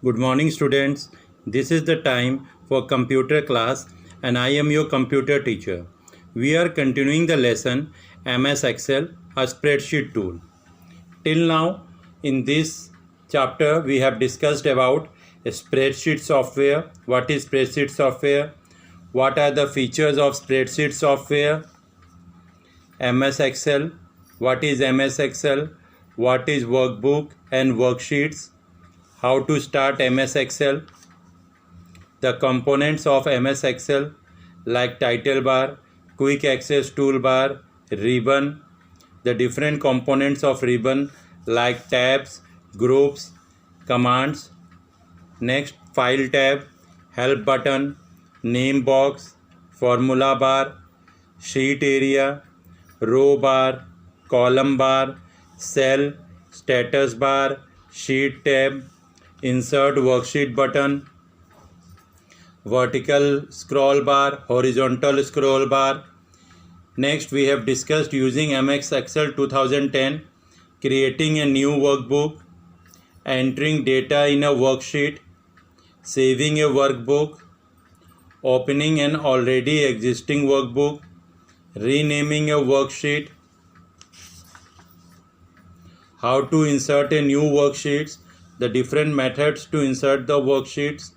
Good morning, students. This is the time for computer class and I am your computer teacher. We are continuing the lesson MS Excel, a spreadsheet tool. Till now, in this chapter, we have discussed about spreadsheet software. What is spreadsheet software? What are the features of spreadsheet software? MS Excel. What is MS Excel? What is workbook and worksheets? How to start MS Excel? The components of MS Excel like title bar, quick access toolbar, ribbon, the different components of ribbon like tabs, groups, commands. Next, file tab, help button, name box, formula bar, sheet area, row bar, column bar, cell, status bar, sheet tab, insert worksheet button, vertical scroll bar, horizontal scroll bar. Next, we have discussed using MS Excel 2010, creating a new workbook, entering data in a worksheet, saving a workbook, opening an already existing workbook, renaming a worksheet, how to insert a new worksheet, the different methods to insert the worksheets,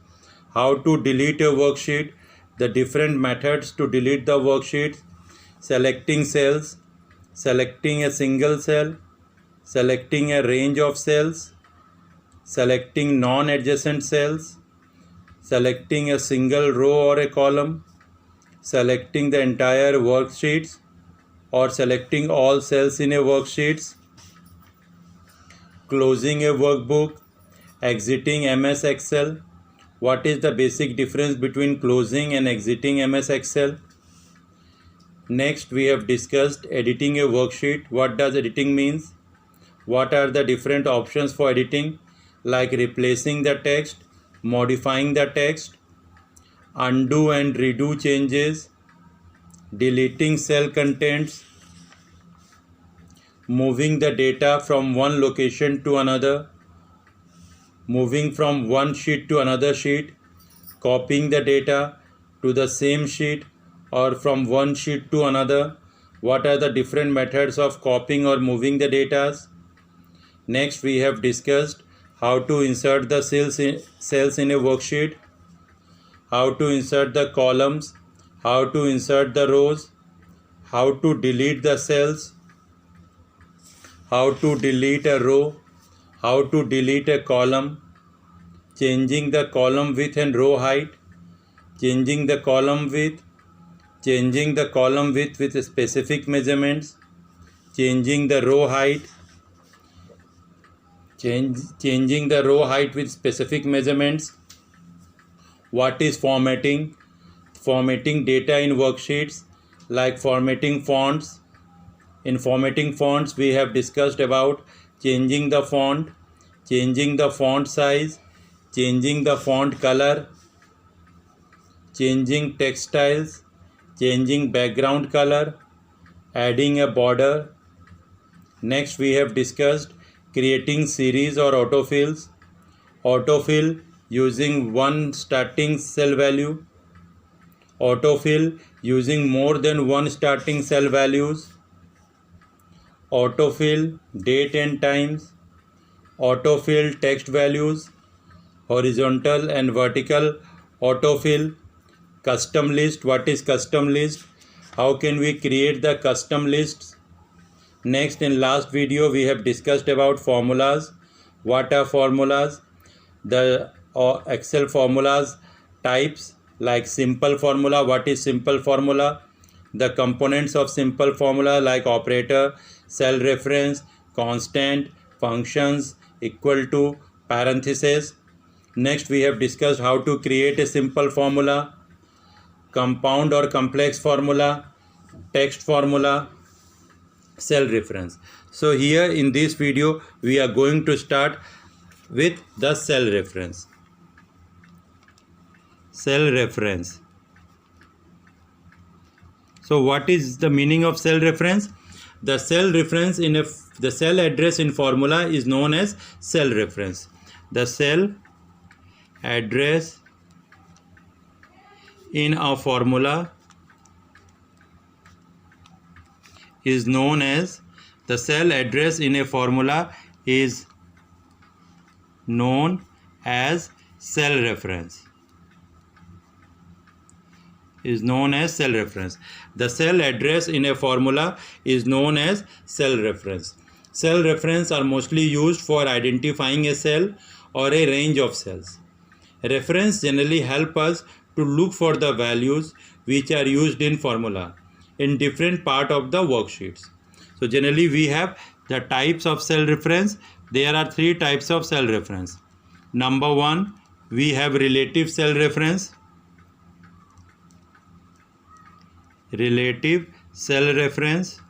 how to delete a worksheet, the different methods to delete the worksheets, selecting cells, selecting a single cell, selecting a range of cells, selecting non-adjacent cells, selecting a single row or a column, selecting the entire worksheets or selecting all cells in a worksheets, closing a workbook, exiting MS Excel. What is the basic difference between closing and exiting MS Excel? Next, we have discussed editing a worksheet. What does editing means? What are the different options for editing, like replacing the text, modifying the text, undo and redo changes, deleting cell contents, moving the data from one location to another, moving from one sheet to another sheet, copying the data to the same sheet or from one sheet to another. What are the different methods of copying or moving the data? Next, we have discussed how to insert the cells in a worksheet, how to insert the columns, how to insert the rows, how to delete the cells, how to delete a row, how to delete a column, changing the column width and row height, changing the column width, changing the column width with specific measurements, changing the row height, changing the row height with specific measurements. What is formatting? Formatting data in worksheets, like formatting fonts. In formatting fonts, we have discussed about changing the font, changing the font size, changing the font color, changing text styles, changing background color, adding a border. Next, we have discussed creating series or autofills. Autofill using one starting cell value, autofill using more than one starting cell values, autofill date and times, autofill text values, horizontal and vertical autofill, custom list. What is custom list? How can we create the custom lists? Next, in last video, we have discussed about formulas. What are formulas? The Excel formulas types, like simple formula. What is simple formula? The components of simple formula like operator, cell reference, constant, functions, equal to, parentheses. Next, we have discussed how to create a simple formula, compound or complex formula, text formula, cell reference. So here in this video, we are going to start with the cell reference. Cell reference. So what is the meaning of cell reference? The cell reference the cell address in formula is known as cell reference. The cell address in a formula is known as, the cell address in a formula is known as cell reference. The cell address in a formula is known as cell reference. Cell reference are mostly used for identifying a cell or a range of cells. Reference generally help us to look for the values which are used in formula in different part of the worksheets. So generally we have the types of cell reference. There are three types of cell reference. Number one, we have relative cell reference. Relative cell reference.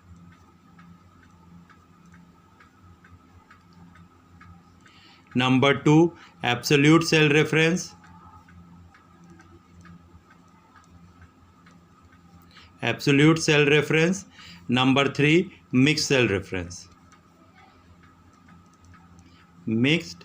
Number two, absolute cell reference. Absolute cell reference. Number three, mixed cell reference. Mixed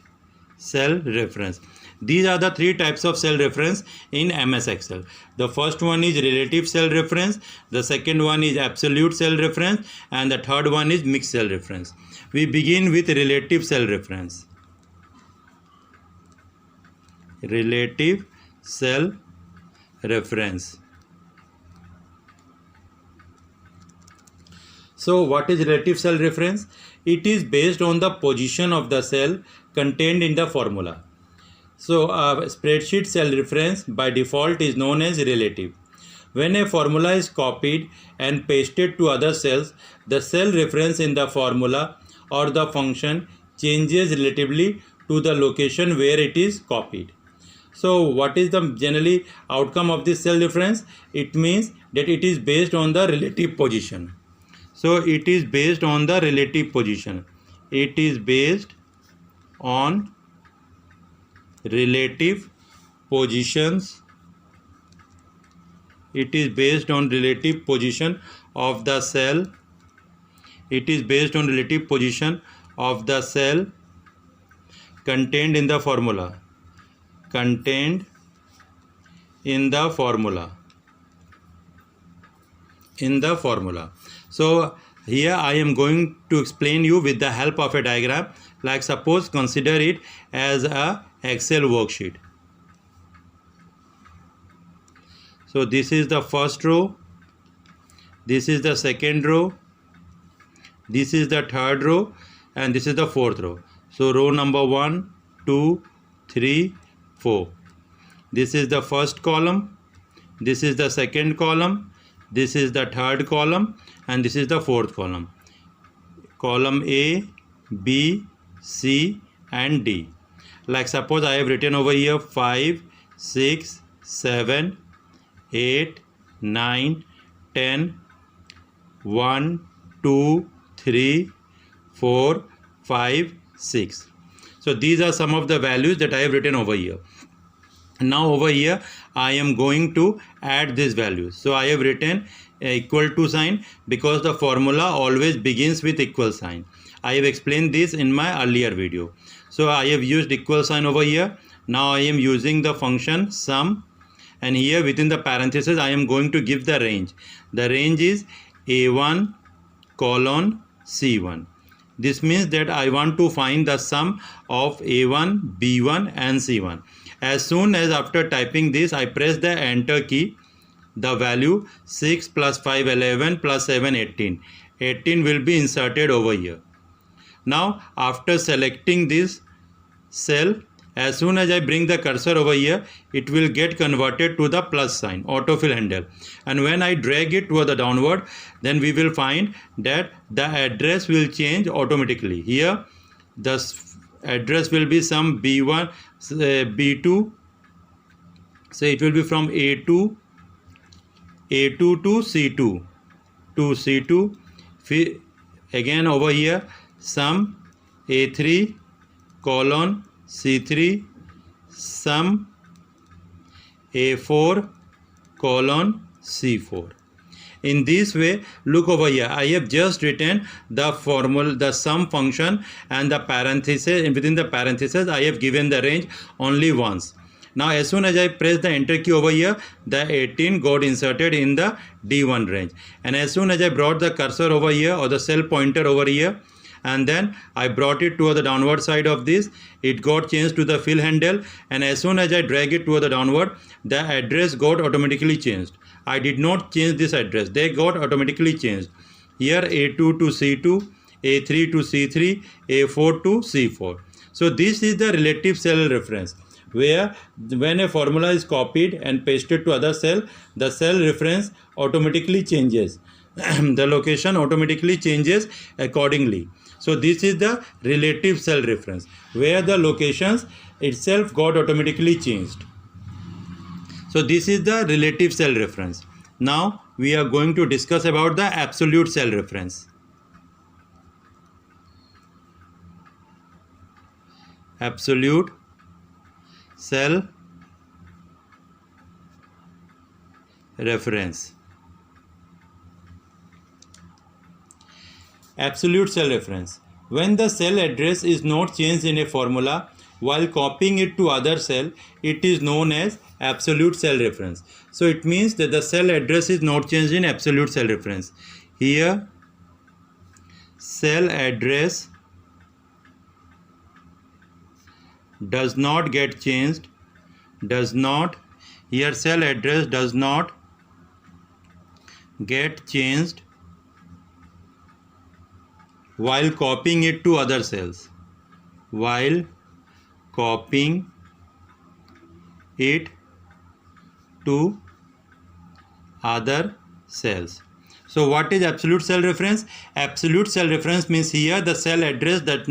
cell reference. These are the three types of cell reference in MS Excel. The first one is relative cell reference, the second one is absolute cell reference, and the third one is mixed cell reference. We begin with relative cell reference. Relative cell reference. So what is relative cell reference? It is based on the position of the cell contained in the formula. So a spreadsheet cell reference by default is known as relative. When a formula is copied and pasted to other cells, the cell reference in the formula or the function changes relatively to the location where it is copied. So what is the generally outcome of this cell reference? It means that it is based on the relative position. So it is based on the relative position. It is based on relative positions. It is based on relative position of the cell. It is based on relative position of the cell contained in the formula. Contained in the formula. So here I am going to explain you with the help of a diagram. Like suppose consider it as a Excel worksheet. So this is the first row, this is the second row, this is the third row, and this is the fourth row. So row number 1, 2, 3, 4. This is the first column, this is the second column, this is the third column, and this is the fourth column. Column A, B, C, and D. Like suppose I have written over here 5, 6, 7, 8, 9, 10, 1, 2, 3, 4, 5, 6. So these are some of the values that I have written over here. Now over here I am going to add these values. So I have written equal to sign because the formula always begins with equal sign. I have explained this in my earlier video. So I have used equal sign over here. Now I am using the function sum, and here within the parentheses I am going to give the range. The range is A1 colon C1. This means that I want to find the sum of A1, B1 and C1. As soon as after typing this I press the enter key, the value 6 plus 5 11 plus 7 18. 18 will be inserted over here. Now after selecting this cell, as soon as I bring the cursor over here, it will get converted to the plus sign, autofill handle. And when I drag it toward the downward, then we will find that the address will change automatically. Here the address will be some B1, B2. So it will be from A2 to C2 to C2. Again over here some A3 colon C3, some A4 colon C4. In this way, look over here, I have just written the formula, the sum function, and the parenthesis, and within the parenthesis I have given the range only once. Now as soon as I press the enter key over here, the 18 got inserted in the D1 range. And as soon as I brought the cursor over here or the cell pointer over here, and then I brought it toward the downward side of this, it got changed to the fill handle, and as soon as I drag it toward the downward, the address got automatically changed. I did not change this address, they got automatically changed. Here A2 to C2, A3 to C3, A4 to C4. So this is the relative cell reference, where when a formula is copied and pasted to other cell, the cell reference automatically changes. The location automatically changes accordingly. So this is the relative cell reference, where the locations itself got automatically changed. So this is the relative cell reference. Now we are going to discuss about the absolute cell reference. Absolute cell reference. Absolute cell reference. When the cell address is not changed in a formula while copying it to other cell, it is known as absolute cell reference. So it means that the cell address is not changed in absolute cell reference. Here cell address does not get changed, here cell address does not get changed while copying it to other cells, while copying it to other cells. So what is absolute cell reference? Absolute cell reference means here the cell address does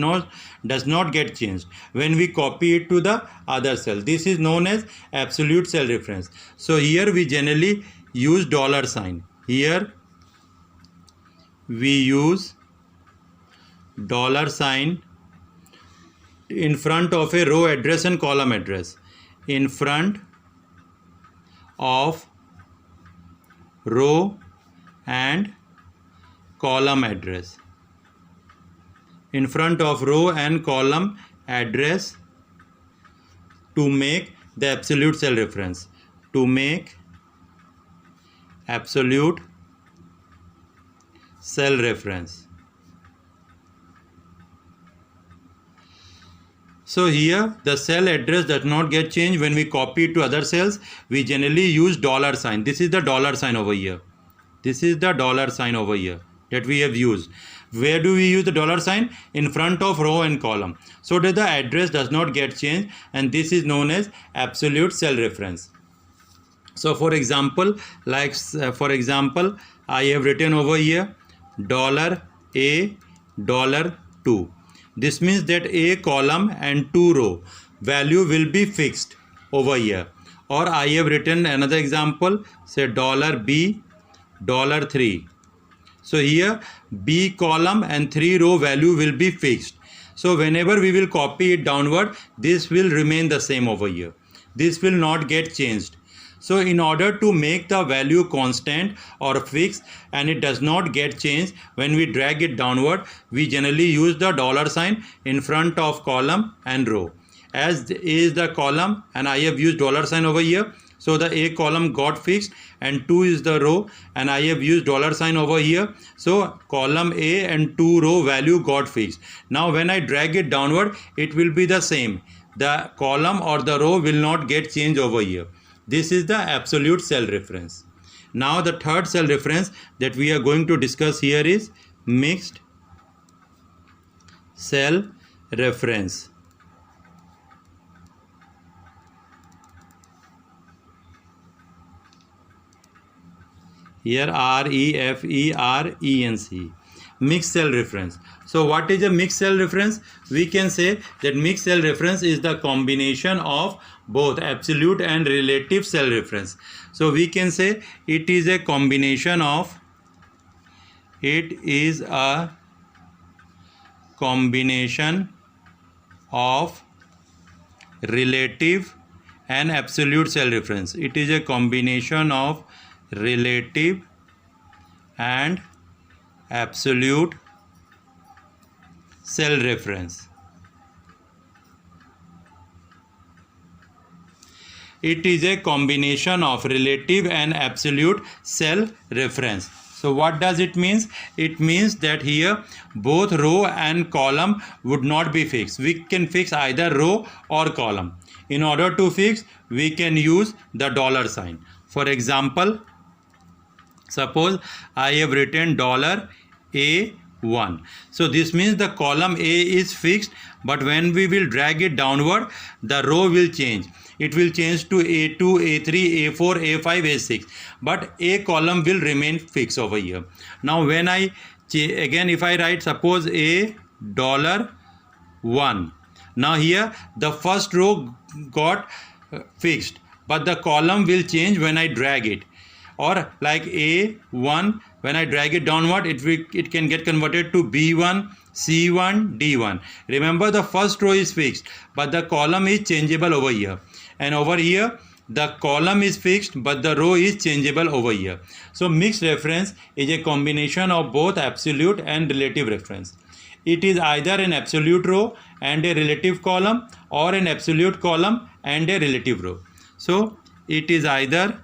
not get changed when we copy it to the other cell. This is known as absolute cell reference. So here we generally use $sign. Here we use $sign in front of a row address and column address. In front of row and column address. In front of row and column address to make the absolute cell reference. To make absolute cell reference. So here the cell address does not get changed when we copy it to other cells. We generally use $sign. This is the $sign over here. This is the $sign over here that we have used. Where do we use the $sign? In front of row and column, so that the address does not get changed, and this is known as absolute cell reference. So for example, I have written over here $A, $2. This means that a column and 2 row value will be fixed over here. Or I have written another example, say $B, $3. So here B column and 3 row value will be fixed. So whenever we will copy it downward, this will remain the same over here. This will not get changed. So in order to make the value constant or fixed and it does not get changed when we drag it downward, we generally use the $sign in front of column and row. As is the column and I have used $sign over here, so the A column got fixed, and 2 is the row and I have used $sign over here, so column A and 2 row value got fixed. Now when I drag it downward, it will be the same. The column or the row will not get changed over here. This is the absolute cell reference. Now the third cell reference that we are going to discuss here is mixed cell reference. Here REFERENC. Mixed cell reference. So what is a mixed cell reference? We can say that mixed cell reference is the combination of both absolute and relative cell reference. So we can say it is a combination of relative and absolute cell reference. It is a combination of relative and absolute cell reference. it is a combination of relative and absolute cell reference. So what does it means? It means that here both row and column would not be fixed. We can fix either row or column. In order to fix, we can use the dollar sign. For example, suppose I have written $A1. So this means the column A is fixed, but when we will drag it downward, the row will change. It will change to A2, A3, A4, A5, A6, but A column will remain fixed over here. Now when I again if I write suppose $1, now here the first row got fixed, but the column will change when I drag it. Or like A1, when I drag it downward, it can get converted to B1, C1, D1. Remember, the first row is fixed, but the column is changeable over here. And over here, the column is fixed, but the row is changeable over here. So mixed reference is a combination of both absolute and relative reference. It is either an absolute row and a relative column, or an absolute column and a relative row. So it is either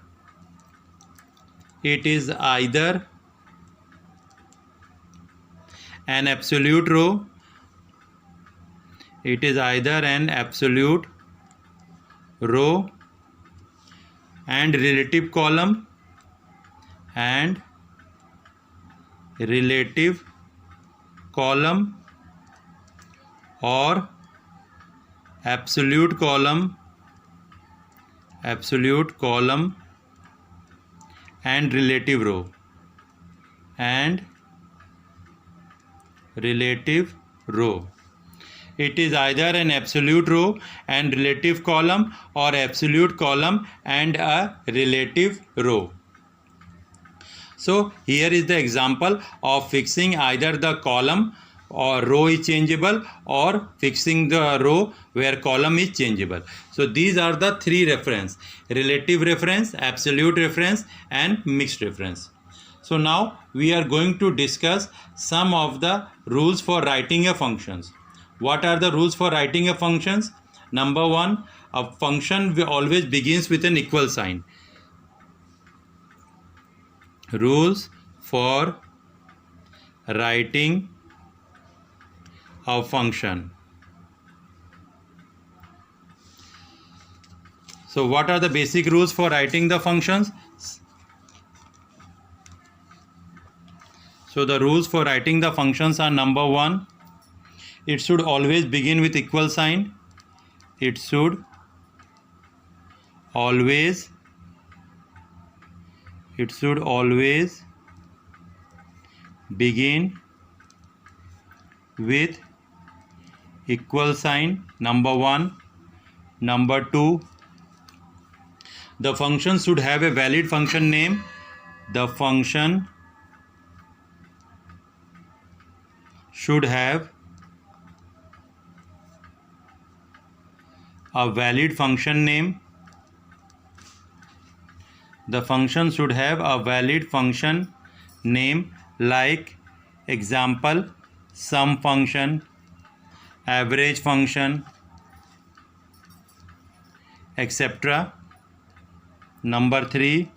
an absolute row, it is either an absolute row and relative column and relative column, or absolute column and relative row and relative row. It is either an absolute row and relative column, or absolute column and a relative row. So here is the example of fixing either the column or row is changeable, or fixing the row where column is changeable. So these are the three reference: relative reference, absolute reference, and mixed reference. So now we are going to discuss some of the rules for writing a functions. What are the rules for writing a functions? Number one, a function always begins with an equal sign. Rules for writing a function. So what are the basic rules for writing the functions? So the rules for writing the functions are: number one, it should always begin with equal sign. It should always begin with equal sign. Number one. Number two, the function should have a valid function name. The function should have a valid function name. The function should have a valid function name, like example, sum function, average function, etc. Number three,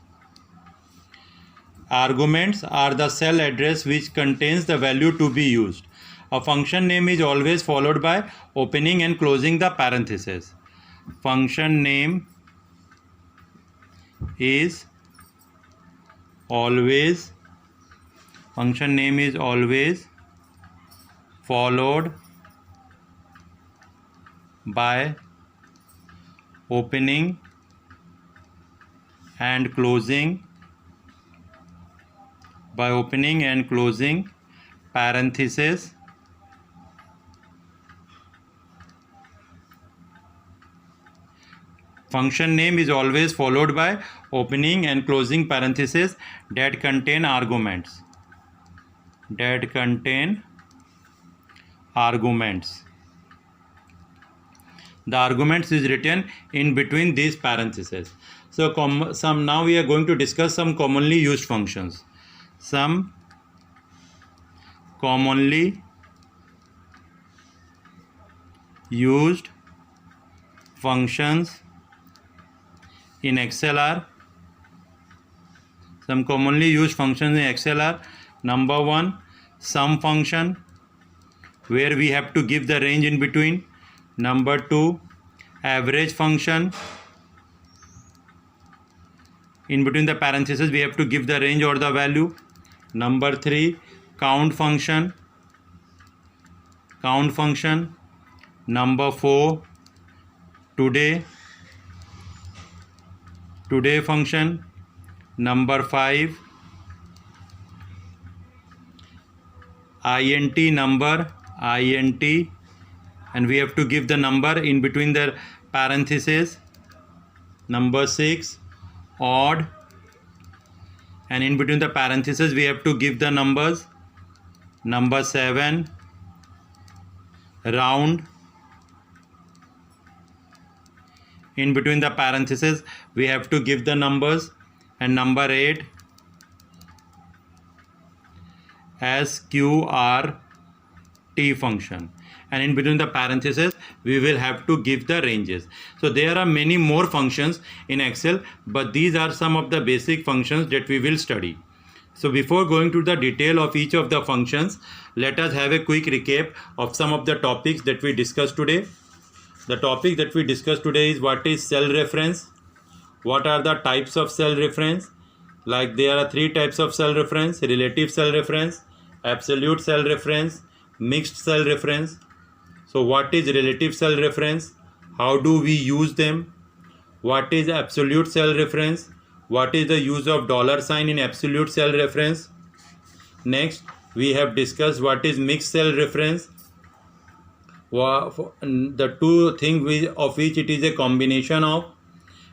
arguments are the cell address which contains the value to be used. A function name is always followed by opening and closing the parenthesis. Function name is always followed by opening and closing parentheses. Function name is always followed by opening and closing parentheses that contain arguments. The arguments is written in between these parentheses. So now we are going to discuss some commonly used functions. Some commonly used functions in Excel are, some commonly used functions in Excel are, number 1, sum function, where we have to give the range in between. Number 2, average function, in between the parentheses we have to give the range or the value. Number 3, count function. Number 4, today function. Number 5, int number, and we have to give the number in between the parentheses. Number 6, odd, and in between the parentheses we have to give the numbers. Number 7, round, in between the parentheses we have to give the numbers. And number 8, sqrt function, and in between the parentheses we will have to give the ranges. So there are many more functions in Excel, but these are some of the basic functions that we will study. So before going to the detail of each of the functions, let us have a quick recap of some of the topics that we discussed today. The topic that we discussed today is what is cell reference, what are the types of cell reference. Like there are 3 types of cell reference: relative cell reference, absolute cell reference, mixed cell reference. So what is relative cell reference? How do we use them? What is absolute cell reference? What is the use of $sign in absolute cell reference? Next, we have discussed what is mixed cell reference. The two things of which it is a combination of.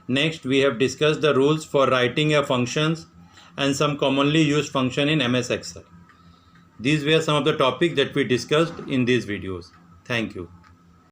Next, we have discussed the rules for writing a functions and some commonly used function in MS Excel. These were some of the topics that we discussed in these videos. Thank you.